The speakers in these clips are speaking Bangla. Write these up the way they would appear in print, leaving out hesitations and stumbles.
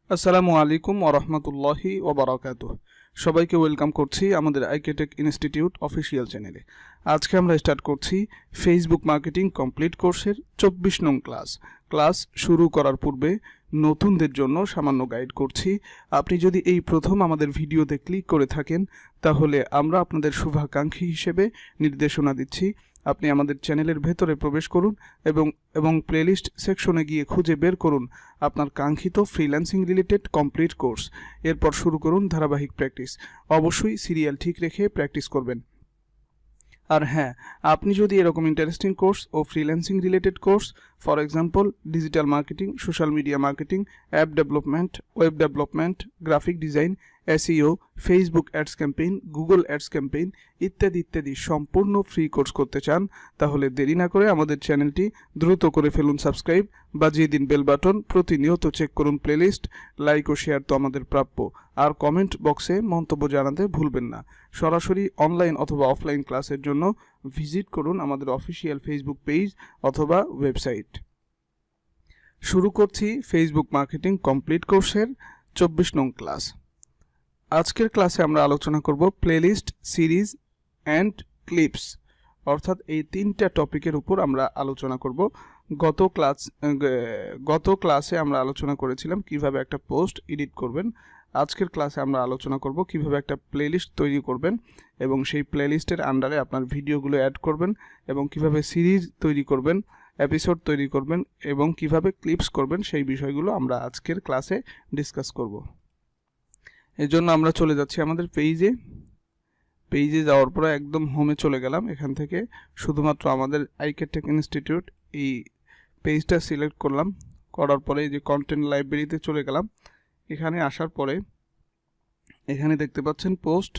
আসসালামু আলাইকুম ওয়া রাহমাতুল্লাহি ওয়া বারাকাতুহু। সবাইকে ওয়েলকাম করছি আমাদের আইকেটেক ইনস্টিটিউট অফিসিয়াল চ্যানেলে। আজকে আমরা স্টার্ট করছি ফেসবুক মার্কেটিং কমপ্লিট কোর্সের 24 নং ক্লাস শুরু করার পূর্বে নতুনদের জন্য সামান্য গাইড করছি। আপনি যদি এই প্রথম আমাদের ভিডিওতে ক্লিক করে থাকেন তাহলে আমরা আপনাদের শুভাকাঙ্ক্ষী হিসেবে নির্দেশনা দিচ্ছি আপনি আমাদের চ্যানেলের ভেতরে প্রবেশ করুন এবং প্লেলিস্ট সেকশনে গিয়ে খুঁজে বের করুন আপনার কাঙ্ক্ষিত ফ্রিল্যান্সিং রিলেটেড কমপ্লিট কোর্স। এরপর শুরু করুন ধারাবাহিক প্র্যাকটিস। অবশ্যই সিরিয়াল ঠিক রেখে প্র্যাকটিস করবেন। আর হ্যাঁ, আপনি যদি এরকম ইন্টারেস্টিং কোর্স ও freelancing related course, for example digital marketing, social media marketing, app development, web development, graphic design, SEO, Facebook ads campaign, Google ads campaign ইত্যাদি সম্পূর্ণ ফ্রি কোর্স করতে চান, তাহলে দেরি না করে আমাদের চ্যানেলটি দ্রুত করে ফেলুন সাবস্ক্রাইব, বাজিয়ে দিন বেল বাটন, প্রতিনিয়ত চেক করুন প্লেলিস্ট, লাইক ও শেয়ার তো আমাদের প্রাপ্য, আর কমেন্ট বক্সে মন্তব্য জানাতে ভুলবেন না। সরাসরি অনলাইন অথবা অফলাইন ক্লাসের জন্য ভিজিট করুন আমাদের অফিসিয়াল ফেসবুক পেজ অথবা ওয়েবসাইট। শুরু করছি ফেসবুক মার্কেটিং কমপ্লিট কোর্সের 24 নং ক্লাস। আজকের ক্লাসে আমরা আলোচনা করব প্লেলিস্ট, সিরিজ অ্যান্ড ক্লিপস, অর্থাৎ এই তিনটা টপিকের উপর আমরা আলোচনা করব। গত ক্লাসে আমরা আলোচনা করেছিলাম কিভাবে একটা পোস্ট এডিট করবেন। আজকের ক্লাসে আমরা আলোচনা করব কিভাবে একটা প্লেলিস্ট তৈরি করবেন এবং সেই প্লেলিস্টের আন্ডারে আপনার ভিডিওগুলো অ্যাড করবেন, এবং কিভাবে সিরিজ তৈরি করবেন, এপিসোড তৈরি করবেন, এবং কিভাবে ক্লিপস করবেন, সেই বিষয়গুলো আমরা আজকের ক্লাসে ডিসকাস করব। এর জন্য আমরা চলে যাচ্ছি আমাদের পেজে যাওয়ার পরে একদম হোমে চলে গেলাম। এখান থেকে শুধুমাত্র আমাদের আইকেটেক ইনস্টিটিউট এই পেজটা সিলেক্ট করলাম। করার পরে এই যে কন্টেন্ট লাইব্রেরিতে চলে গেলাম। এখানে আসার পরে এখানে দেখতে পাচ্ছেন পোস্ট,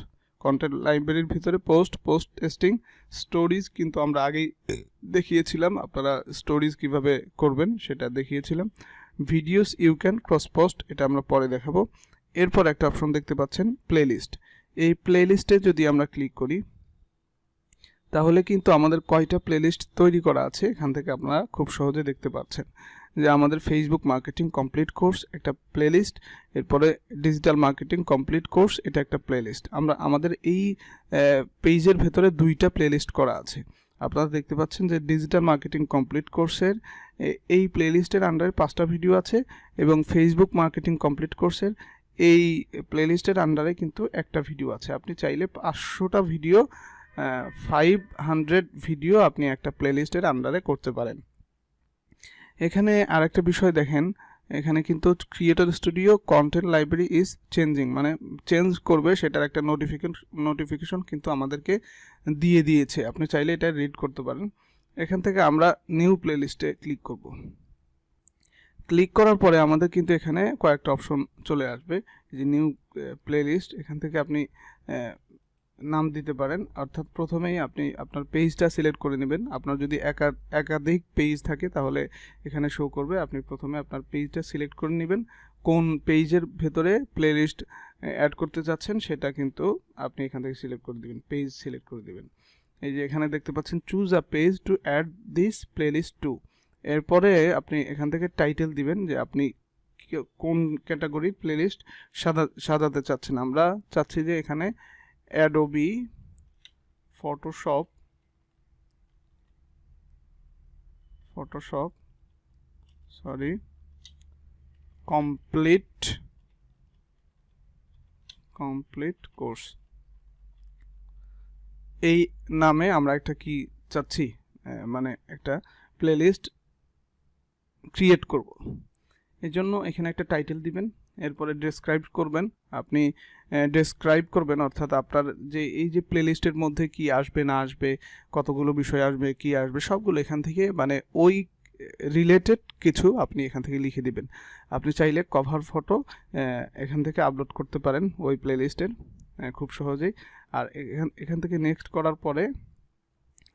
কন্টেন্ট লাইব্রেরির ভিতরে পোস্ট টেস্টিং, স্টোরিজ কিন্তু আমরা আগেই দেখিয়েছিলাম, আপনারা স্টোরিজ কিভাবে করবেন সেটা দেখিয়েছিলাম। Videos you can cross post, এটা আমরা পরে দেখাবো। এরপর একটা অপশন দেখতে পাচ্ছেন প্লেলিস্ট। এই প্লেলিস্টে যদি আমরা ক্লিক করি তাহলে কিন্তু আমাদের কয়টা প্লেলিস্ট তৈরি করা আছে এখান থেকে আপনারা খুব সহজে দেখতে পাচ্ছেন যে আমাদের ফেসবুক মার্কেটিং কমপ্লিট কোর্স একটা প্লেলিস্ট, এরপরে ডিজিটাল মার্কেটিং কমপ্লিট কোর্স এটা একটা প্লেলিস্ট। আমাদের এই পেজের ভেতরে দুইটা প্লেলিস্ট করা আছে। আপনারা দেখতে পাচ্ছেন যে ডিজিটাল মার্কেটিং কমপ্লিট কোর্সের এই প্লেলিস্টের আন্ডারে 5টা ভিডিও আছে, এবং ফেসবুক মার্কেটিং কমপ্লিট কোর্সের এই প্লেলিস্টের আন্ডারে কিন্তু একটা ভিডিও আছে। আপনি চাইলে 500টা ভিডিও, 500 ভিডিও আপনি একটা প্লেলিস্টের আন্ডারে করতে পারেন। এখানে আরেকটা বিষয় দেখেন, এখানে কিন্তু creator studio content library is changing, মানে চেঞ্জ করবে সেটার একটা নোটিফিকেশন কিন্তু আমাদেরকে দিয়ে দিয়েছে। আপনি চাইলে এটা রিড করতে পারেন। এখান থেকে আমরা নিউ প্লেলিস্টে ক্লিক করব। ক্লিক করার পরে আমাদের কিন্তু এখানে কয়েকটা অপশন চলে আসবে, যে নিউ প্লেলিস্ট। এখান থেকে আপনি নাম দিতে পারেন, অর্থাৎ প্রথমেই আপনি আপনার পেজটা সিলেক্ট করে নেবেন। আপনার যদি একাধিক পেজ থাকে তাহলে এখানে শো করবে। আপনি প্রথমে আপনার পেজটা সিলেক্ট করে নেবেন, কোন পেজের ভেতরে প্লেলিস্ট অ্যাড করতে চাচ্ছেন সেটা কিন্তু আপনি এখান থেকে সিলেক্ট করে দিবেন, পেজ সিলেক্ট করে দিবেন। এই যে এখানে দেখতে পাচ্ছেন choose a page to add this playlist to. এরপরে আপনি এখান থেকে টাইটেল দিবেন যে আপনি কোন ক্যাটাগরির প্লেলিস্ট সাজাতে চাচ্ছেন। আমরা চাচ্ছি যে এখানে অ্যাডোবি ফটোশপ কমপ্লিট কোর্স এই নামে আমরা একটা কি চাচ্ছি, মানে একটা প্লেলিস্ট ক্রিয়েট করব। এই জন্য এখানে একটা টাইটেল দিবেন, এরপরে ডেসক্রাইব করবেন, অর্থাৎ আপনার যে এই যে প্লেলিস্টের মধ্যে কি আসবে না আসবে, কতগুলো বিষয় আসবে, কি আসবে, সবগুলো এখান থেকে মানে ওই রিলেটেড কিছু আপনি এখান থেকে লিখে দিবেন। আপনি চাইলে কভার ফটো এখান থেকে আপলোড করতে পারেন ওই প্লেলিস্টের খুব সহজেই। আর এখান থেকে নেক্সট করার পরে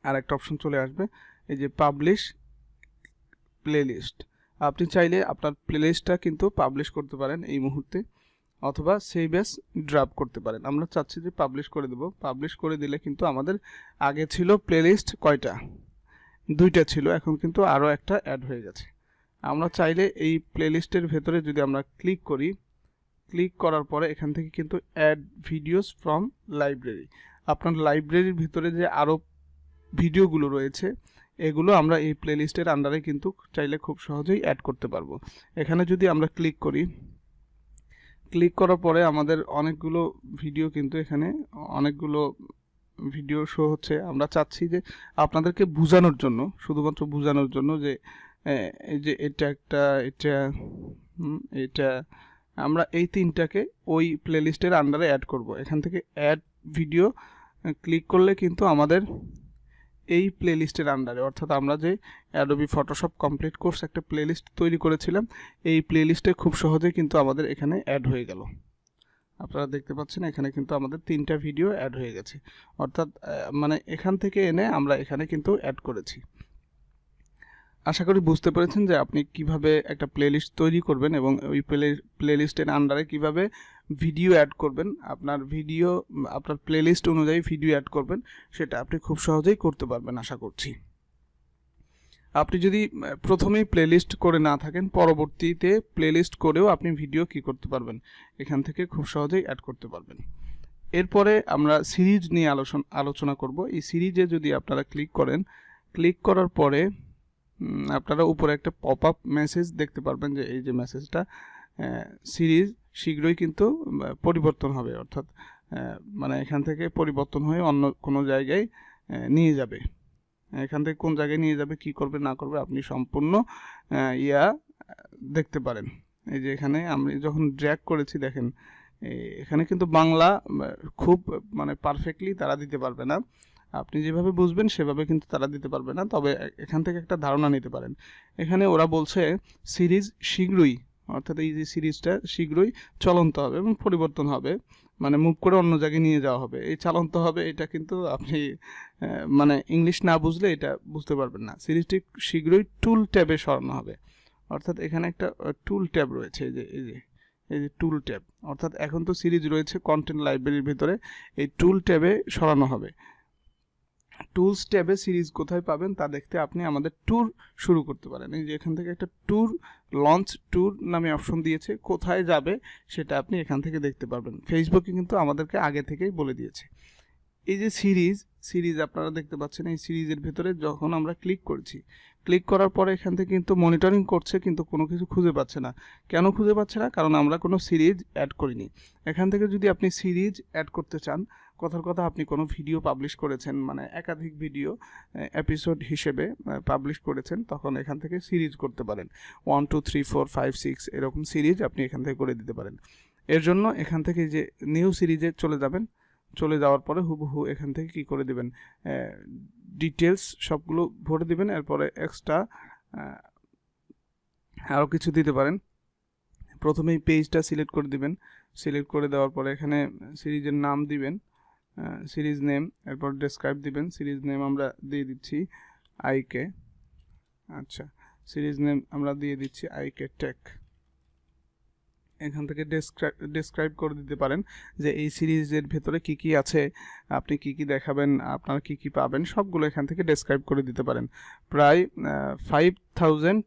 আর একটা অপশন চলে আসবে, এই যে পাবলিশ প্লেলিস্ট। আপনি চাইলে আপনার প্লেলিস্টটা কিন্তু পাবলিশ করতে পারেন এই মুহূর্তে, অথবা সেভ অ্যাজ ড্রপ করতে পারেন। আমরা চাচ্ছি যে পাবলিশ করে দেব। পাবলিশ করে দিলে কিন্তু আমাদের আগে ছিল প্লেলিস্ট কয়টা, 2টা ছিল, এখন কিন্তু আরও একটা অ্যাড হয়ে গেছে। আমরা চাইলে এই প্লেলিস্টের ভেতরে যদি আমরা ক্লিক করি ক্লিক করার পরে এখান থেকে কিন্তু অ্যাড ভিডিওস ফ্রম লাইব্রেরি, আপনার লাইব্রেরির ভিতরে যে আরও ভিডিওগুলো রয়েছে এগুলো আমরা এই প্লেলিস্টের আন্ডারে কিন্তু চাইলে খুব সহজেই অ্যাড করতে পারবো। এখানে যদি আমরা ক্লিক করি, ক্লিক করার পরে আমাদের অনেকগুলো ভিডিও কিন্তু এখানে অনেকগুলো ভিডিও শো হচ্ছে। আমরা চাচ্ছি যে আপনাদেরকে বোঝানোর জন্য, শুধুমাত্র বোঝানোর জন্য যে এই যে এটা আমরা এই তিনটাকে ওই প্লেলিস্টের আন্ডারে অ্যাড করব। এখান থেকে অ্যাড ভিডিও ক্লিক করলে কিন্তু আমাদের এই প্লেলিস্টের আন্ডারে, অর্থাৎ আমরা যে অ্যাডোবি ফটোশপ কমপ্লিট কোর্স একটা প্লেলিস্ট তৈরি করেছিলাম, এই প্লেলিস্টে খুব সহজেই কিন্তু আমাদের এখানে অ্যাড হয়ে গেল। আপনারা দেখতে পাচ্ছেন এখানে কিন্তু আমাদের 3টা ভিডিও অ্যাড হয়ে গেছে, অর্থাৎ মানে এখান থেকে এনে আমরা এখানে কিন্তু অ্যাড করেছি। আশা করি বুঝতে পেরেছেন যে আপনি কিভাবে একটা প্লেলিস্ট তৈরি করবেন এবং ওই প্লেলিস্টের আন্ডারে কিভাবে ভিডিও অ্যাড করবেন, আপনার প্লেলিস্ট অনুযায়ী ভিডিও অ্যাড করবেন, সেটা আপনি খুব সহজেই করতে পারবেন আশা করছি। আপনি যদি প্রথমেই প্লেলিস্ট করে না থাকেন, পরবর্তীতে প্লেলিস্ট করেও আপনি ভিডিও কি করতে পারবেন, এখান থেকে খুব সহজেই অ্যাড করতে পারবেন। এরপরে আমরা সিরিজ নিয়ে আলোচনা করব। এই সিরিজে যদি আপনারা ক্লিক করেন, ক্লিক করার পরে আপনারা উপরে একটা পপ আপ মেসেজ দেখতে পারবেন যে এই যে মেসেজটা, সিরিজ শীঘ্রই কিন্তু পরিবর্তন হবে, অর্থাৎ মানে এখান থেকে পরিবর্তন হয়ে অন্য কোনো জায়গায় নিয়ে যাবে। এখান থেকে কোন জায়গায় নিয়ে যাবে, কি করবে না করবে আপনি সম্পূর্ণ দেখতে পারেন। এই যে এখানে আমি যখন ড্র্যাগ করেছি দেখেন, এখানে কিন্তু বাংলা খুব মানে পারফেক্টলি তারা দিতে পারবে না, আপনি যেভাবে বুঝবেন সেভাবে কিন্তু তারা দিতে পারবে না, তবে এখান থেকে একটা ধারণা নিতে পারেন। এখানে ওরা বলছে সিরিজ শীঘ্রই, অর্থাৎ এই যে সিরিজটা শীঘ্রই চলন্ত হবে এবং পরিবর্তন হবে, মানে মুভ করে অন্য জায়গায় নিয়ে যাওয়া হবে। এই চালন্ত হবে এটা কিন্তু আপনি মানে ইংলিশ না বুঝলে এটা বুঝতে পারবেন না। সিরিজটি শীঘ্রই টুল ট্যাবে সরানো হবে, অর্থাৎ এখানে একটা টুল ট্যাব রয়েছে, এই যে টুল ট্যাব, অর্থাৎ এখন তো সিরিজ রয়েছে কন্টেন্ট লাইব্রেরির ভিতরে, এই টুল ট্যাবে সরানো হবে। টুলস ট্যাবে সিরিজ কোথায় পাবেন তা দেখতে আপনি আমাদের ট্যুর শুরু করতে পারেন। এই যে এখান থেকে একটা ট্যুর, লঞ্চ ট্যুর নামে অপশন দিয়েছে, কোথায় যাবে সেটা আপনি এখান থেকে দেখতে পারবেন। ফেসবুকে কিন্তু আমাদেরকে আগে থেকেই বলে দিয়েছে। এই যে সিরিজ আপনারা দেখতে পাচ্ছেন, এই সিরিজের ভেতরে যখন আমরা ক্লিক করছি, ক্লিক করার পরে এখান থেকে কিন্তু মনিটরিং করছে, কিন্তু কোনো কিছু খুঁজে পাচ্ছে না। কেন খুঁজে পাচ্ছে না? কারণ আমরা কোনো সিরিজ অ্যাড করিনি। এখান থেকে যদি আপনি সিরিজ অ্যাড করতে চান, কথার কথা আপনি কোনো ভিডিও পাবলিশ করেছেন, মানে একাধিক ভিডিও এপিসোড হিসেবে পাবলিশ করেছেন, তখন এখান থেকে সিরিজ করতে পারেন। 1 2 3 4 5 6 এরকম সিরিজ আপনি এখান থেকে করে দিতে পারেন। এর জন্য এখান থেকে যে নিউ সিরিজে চলে যাবেন, চলে যাওয়ার পরে হুবহু এখান থেকে কি করে দিবেন, ডিটেলস সবগুলো ভরে দিবেন। এরপরে এক্সট্রা আরও কিছু দিতে পারেন। প্রথমেই পেজটা সিলেক্ট করে দিবেন, সিলেক্ট করে দেওয়ার পরে এখানে সিরিজের নাম দিবেন, সিরিজ নেম, এরপর ডেসক্রাইব দিবেন। সিরিজ নেম আমরা দিয়ে দিচ্ছি আইকে, আচ্ছা সিরিজ নেম আমরা দিয়ে দিচ্ছি আইকে টেক। এখান থেকে ডেসক্রাইব করে দিতে পারেন যে এই সিরিজের ভেতরে কি কি আছে, আপনি কি কি দেখাবেন, আপনারা কি কি পাবেন, সবগুলো এখান থেকে ডেসক্রাইব করে দিতে পারেন। প্রায় 5000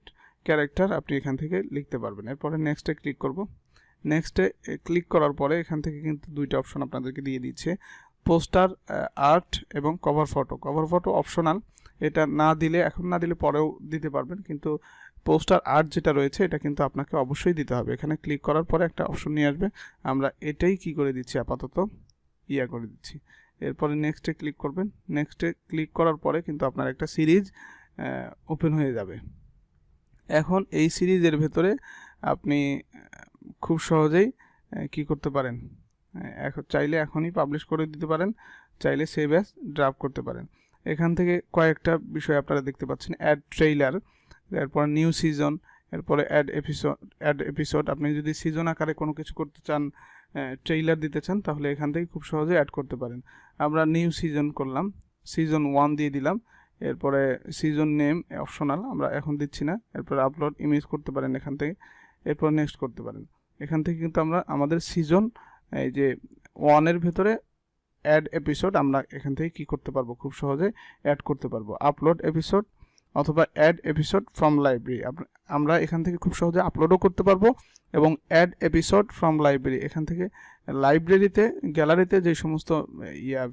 ক্যারেক্টার আপনি এখান থেকে লিখতে পারবেন। এরপরে নেক্সটে ক্লিক করব। নেক্সটে ক্লিক করার পরে এখান থেকে কিন্তু দুইটা অপশন আপনাদেরকে দিয়ে দিচ্ছে, পোস্টার আর্ট এবং cover photo. Cover photo optional, এটা না দিলে, এখন না দিলে পরেও দিতে পারবেন, কিন্তু পোস্টার আর্ট যেটা রয়েছে এটা কিন্তু আপনাকে অবশ্যই দিতে হবে। এখানে ক্লিক করার পরে একটা অপশন নিয়ে আসবে, আমরা এটাই কি করে দিচ্ছি আপাতত করে দিচ্ছি। এরপরে নেক্সটে ক্লিক করবেন। নেক্সটে ক্লিক করার পরে কিন্তু আপনার একটা সিরিজ ওপেন হয়ে যাবে। এখন এই সিরিজের ভেতরে আপনি খুব সহজেই কি করতে পারেন, চাইলে এখনই পাবলিশ করে দিতে পারেন, চাইলে সেভ অ্যাজ ড্রাফট করতে পারেন। এখান থেকে কয়েকটা বিষয় আপনারা দেখতে পাচ্ছেন, অ্যাড ট্রেইলার, এরপর নিউ সিজন, এরপরে অ্যাড এপিসোড। আপনি যদি সিজন আকারে কোনো কিছু করতে চান, ট্রেইলার দিতে চান, তাহলে এখান থেকে খুব সহজে অ্যাড করতে পারেন। আমরা নিউ সিজন করলাম, সিজন 1 দিয়ে দিলাম। এরপরে সিজন নেম অপশনাল, আমরা এখন দিচ্ছি না। এরপরে আপলোড ইমেজ করতে পারেন এখান থেকে, এরপর নেক্সট করতে পারেন। এখান থেকে কিন্তু আমরা আমাদের সিজন এই যে 1-এর ভেতরে অ্যাড এপিসোড আমরা এখান থেকে কি করতে পারবো, খুব সহজে অ্যাড করতে পারবো। আপলোড এপিসোড অথবা অ্যাড এপিসোড ফ্রম লাইব্রেরি, আমরা এখান থেকে খুব সহজে আপলোডও করতে পারবো এবং অ্যাড এপিসোড ফ্রম লাইব্রেরি, এখান থেকে লাইব্রেরিতে গ্যালারিতে যে সমস্ত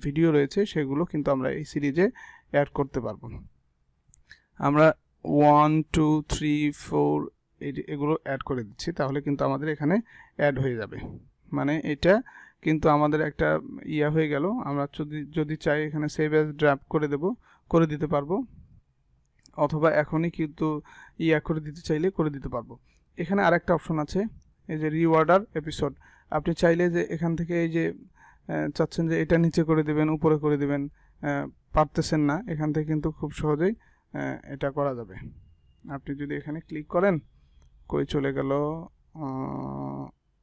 ভিডিও রয়েছে সেগুলো কিন্তু আমরা এই সিরিজে অ্যাড করতে পারবো। আমরা 1 2 3 4 এগুলো অ্যাড করে দিচ্ছি, তাহলে কিন্তু আমাদের এখানে অ্যাড হয়ে যাবে। মানে এটা কিন্তু আমাদের একটা হয়ে গেল। আমরা যদি চাই এখানে সেভ অ্যাজ ড্রাফট করে দিতে পারবো, অথবা এখনই কিন্তু করে দিতে চাইলে করে দিতে পারবো। এখানে আরেকটা অপশন আছে, এই যে রিওয়ার্ডার এপিসোড। আপনি চাইলে যে এখান থেকে এই যে চাচ্ছেন যে এটা নিচে করে দিবেন, উপরে করে দিবেন, পারতেছেন না, এখান থেকে কিন্তু খুব সহজেই এটা করা যাবে। আপনি যদি এখানে ক্লিক করেন, কই চলে গেল,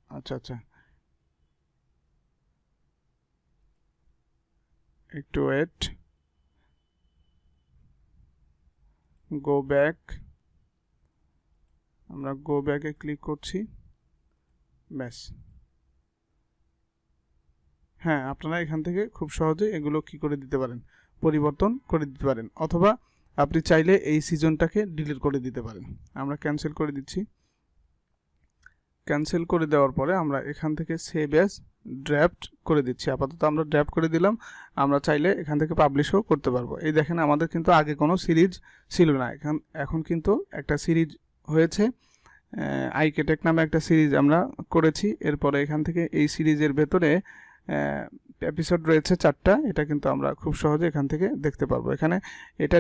আচ্ছা একটু ওয়েট, গো ব্যাক, আমরা গো ব্যাকে ক্লিক করছি, ব্যাস। হ্যাঁ, আপনারা এখান থেকে খুব সহজে এগুলো কি করে দিতে পারেন, পরিবর্তন করে দিতে পারেন, অথবা আপনি চাইলে এই সিজনটাকে ডিলিট করে দিতে পারেন। আমরা ক্যান্সেল করে দিচ্ছি। ক্যান্সেল করে দেওয়ার পরে আমরা এখান থেকে সেভ অ্যাজ ড্রাফট করে দিচ্ছি। আপাতত আমরা ড্রাফট করে দিলাম। আমরা চাইলে এখান থেকে পাবলিশও করতে পারবো। এই দেখেন, আমাদের কিন্তু আগে কোনো সিরিজ ছিল না, এখন কিন্তু একটা সিরিজ হয়েছে। আইকেটেক নামে একটা সিরিজ আমরা করেছি। এরপরে এখান থেকে এই সিরিজের ভেতরে এপিসোড রয়েছে 4টা। এটা কিন্তু আমরা খুব সহজে এখান থেকে দেখতে পারবো। এখানে এটা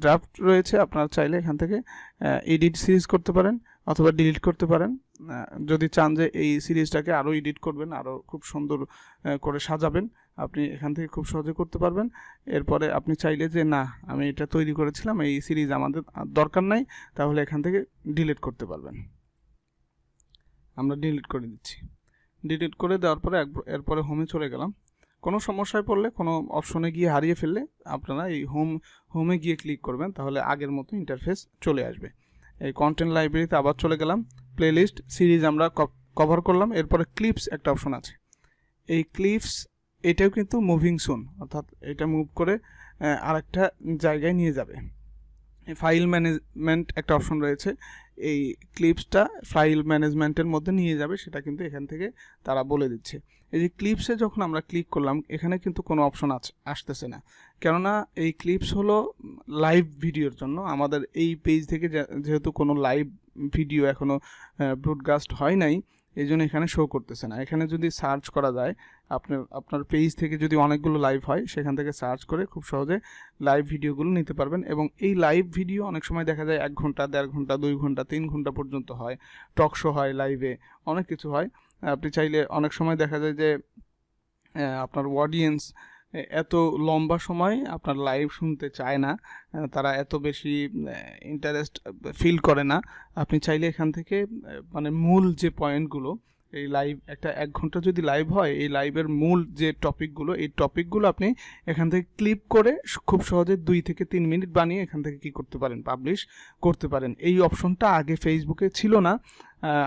ড্রাফট রয়েছে। আপনারা চাইলে এখান থেকে এডিট সিরিজ করতে পারেন অথবা ডিলিট করতে পারেন। যদি চান যে এই সিরিজটাকে আরও এডিট করবেন, আরও খুব সুন্দর করে সাজাবেন, আপনি এখান থেকে খুব সহজে করতে পারবেন। এরপরে আপনি চাইলে যে না, আমি এটা তৈরি করেছিলাম, এই সিরিজ আমাদের দরকার নাই, তাহলে এখান থেকে ডিলিট করতে পারবেন। আমরা ডিলিট করে দিচ্ছি। ডিলিট করে দেওয়ার পরে এরপরে হোমে চলে গেলাম। কোনো সমস্যায় পড়লে, কোনো অপশনে গিয়ে হারিয়ে ফেললে আপনারা এই হোমে গিয়ে ক্লিক করবেন, তাহলে আগের মতো ইন্টারফেস চলে আসবে। এই কন্টেন্ট লাইব্রেরিতে আবার চলে গেলাম। প্লেলিস্ট সিরিজ আমরা কভার করলাম। এরপরে ক্লিপস একটা অপশন আছে। এই ক্লিপস এটাও কিন্তু মুভিং সুন, অর্থাৎ এটা মুভ করে আরেকটা জায়গায় নিয়ে যাবে। ফাইল ম্যানেজমেন্ট একটা অপশন রয়েছে, এই ক্লিপসটা ফাইল ম্যানেজমেন্টের মধ্যে নিয়ে যাবে, সেটা কিন্তু এখান থেকে তারা বলে দিচ্ছে। এই যে ক্লিপসে যখন আমরা ক্লিক করলাম, এখানে কিন্তু কোনো অপশন আসতেছে না, কেননা এই ক্লিপস হলো লাইভ ভিডিওর জন্য। আমাদের এই পেজ থেকে যেহেতু কোনো লাইভ ভিডিও এখনও ব্রডকাস্ট হয় নাই, এই জন্য এখানে শো করতেছে না। এখানে যদি সার্চ করা যায়, আপনার পেজ থেকে যদি অনেকগুলো লাইভ হয়, সেখান থেকে সার্চ করে খুব সহজে লাইভ ভিডিওগুলো নিতে পারবেন। এবং এই লাইভ ভিডিও অনেক সময় দেখা যায় 1 ঘন্টা, 1.5 ঘন্টা, 2 ঘন্টা, 3 ঘন্টা পর্যন্ত হয়। টক শো হয়, লাইভে অনেক কিছু হয়। আপনি চাইলে অনেক সময় দেখা যায় যে আপনার অডিয়েন্স এত লম্বা সময় আপনার লাইভ শুনতে চায় না, তারা এত বেশি ইন্টারেস্ট ফিল করে না। আপনি চাইলে এখান থেকে মানে মূল যে পয়েন্টগুলো, এই লাইভ একটা 1 ঘন্টা যদি লাইভ হয়, এই লাইভের মূল যে টপিকগুলো, এই টপিকগুলো আপনি এখান থেকে ক্লিপ করে খুব সহজে 2 থেকে 3 মিনিট বানিয়ে এখান থেকে কি করতে পারেন, পাবলিশ করতে পারেন। এই অপশনটা আগে ফেসবুকে ছিল না।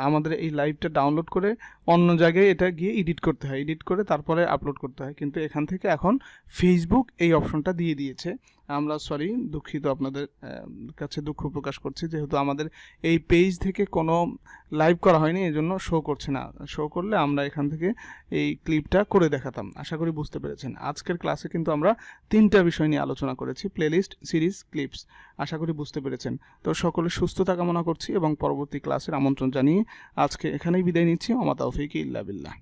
আমাদের এই লাইভটা ডাউনলোড করে অন্য জায়গায় এটা গিয়ে এডিট করতে হয়, এডিট করে তারপরে আপলোড করতে হয়। কিন্তু এখান থেকে এখন ফেসবুক এই অপশনটা দিয়ে দিয়েছে। আমরা দুঃখিত, আপনাদের কাছে দুঃখ প্রকাশ করছি, যেহেতু আমাদের এই পেজ থেকে কোনো লাইভ করা হয়নি, এই জন্য শো করছে না। শো করলে আমরা এখান থেকে এই ক্লিপটা করে দেখাতাম। আশা করি বুঝতে পেরেছেন। আজকের ক্লাসে কিন্তু আমরা 3টা বিষয় নিয়ে আলোচনা করেছি, প্লেলিস্ট, সিরিজ, ক্লিপস। আশা করি বুঝতে পেরেছেন। তো সকলে সুস্থতা কামনা করছি এবং পরবর্তী ক্লাসের আমন্ত্রণ জানিয়ে আজকে এখানেই বিদায় নিচ্ছি। ওমা তাওফিক ইল্লা বিল্লাহ।